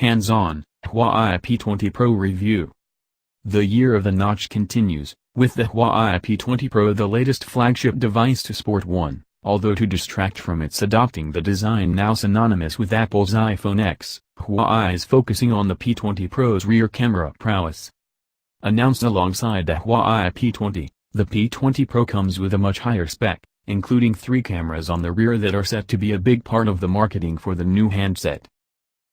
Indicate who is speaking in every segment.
Speaker 1: Hands-on, Huawei P20 Pro review. The year of the notch continues, with the Huawei P20 Pro the latest flagship device to sport one, although to distract from its adopting the design now synonymous with Apple's iPhone X, Huawei is focusing on the P20 Pro's rear camera prowess. Announced alongside the Huawei P20, the P20 Pro comes with a much higher spec, including 3 cameras on the rear that are set to be a big part of the marketing for the new handset.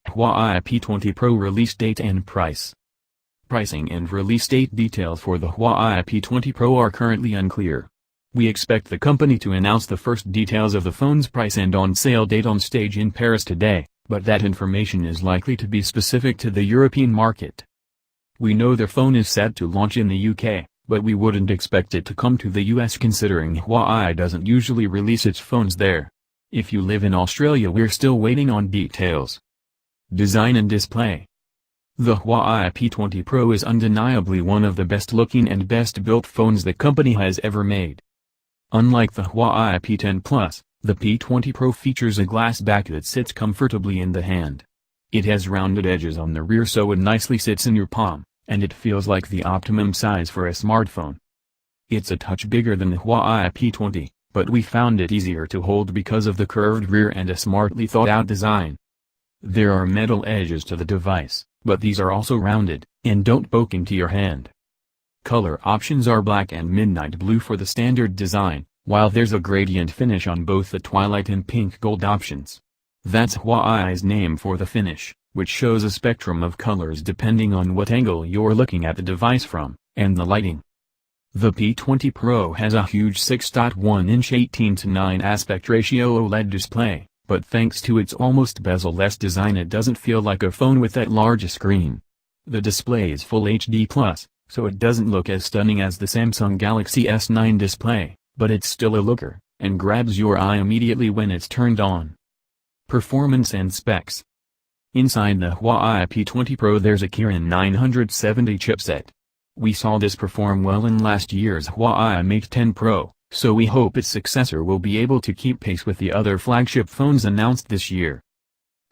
Speaker 1: Huawei P20 Pro release date and price. Pricing and release date details for the Huawei P20 Pro are currently unclear. We expect the company to announce the first details of the phone's price and on-sale date on stage in Paris today, but that information is likely to be specific to the European market. We know the phone is set to launch in the UK, but we wouldn't expect it to come to the US considering Huawei doesn't usually release its phones there. If you live in Australia, we're still waiting on details. Design and display. The Huawei P20 Pro is undeniably one of the best-looking and best-built phones the company has ever made. Unlike the Huawei P10 Plus, the P20 Pro features a glass back that sits comfortably in the hand. It has rounded edges on the rear so it nicely sits in your palm, and it feels like the optimum size for a smartphone. It's a touch bigger than the Huawei P20, but we found it easier to hold because of the curved rear and a smartly thought-out design. There are metal edges to the device, but these are also rounded, and don't poke into your hand. Color options are black and midnight blue for the standard design, while there's a gradient finish on both the twilight and pink gold options. That's Huawei's name for the finish, which shows a spectrum of colors depending on what angle you're looking at the device from, and the lighting. The P20 Pro has a huge 6.1-inch 18:9 aspect ratio OLED display, but thanks to its almost bezel-less design it doesn't feel like a phone with that large a screen. The display is Full HD+, so it doesn't look as stunning as the Samsung Galaxy S9 display, but it's still a looker, and grabs your eye immediately when it's turned on. Performance and specs. Inside the Huawei P20 Pro there's a Kirin 970 chipset. We saw this perform well in last year's Huawei Mate 10 Pro, so we hope its successor will be able to keep pace with the other flagship phones announced this year.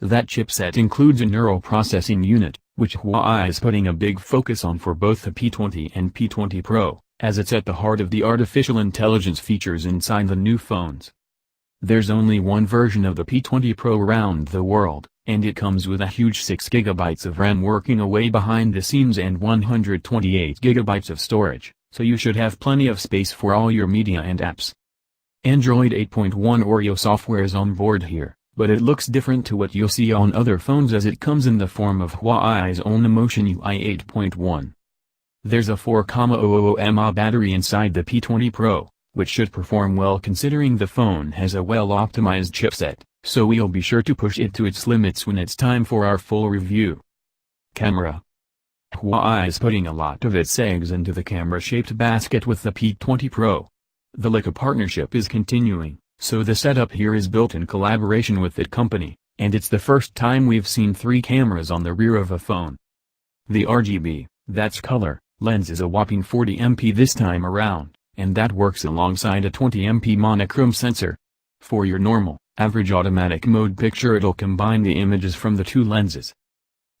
Speaker 1: That chipset includes a neural processing unit, which Huawei is putting a big focus on for both the P20 and P20 Pro, as it's at the heart of the artificial intelligence features inside the new phones. There's only one version of the P20 Pro around the world, and it comes with a huge 6GB of RAM working away behind the scenes and 128GB of storage, so you should have plenty of space for all your media and apps. Android 8.1 Oreo software is on board here, but it looks different to what you'll see on other phones as it comes in the form of Huawei's own Emotion UI 8.1. There's a 4,000 mAh battery inside the P20 Pro, which should perform well considering the phone has a well-optimized chipset, so we'll be sure to push it to its limits when it's time for our full review. Camera. Huawei is putting a lot of its eggs into the camera-shaped basket with the P20 Pro. The Leica partnership is continuing, so the setup here is built in collaboration with that company, and it's the first time we've seen 3 cameras on the rear of a phone. The RGB, that's color, lens is a whopping 40 MP this time around, and that works alongside a 20 MP monochrome sensor. For your normal, average automatic mode picture it'll combine the images from the 2 lenses.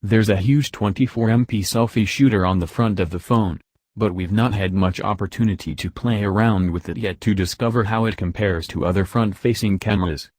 Speaker 1: There's a huge 24 MP selfie shooter on the front of the phone, but we've not had much opportunity to play around with it yet to discover how it compares to other front-facing cameras.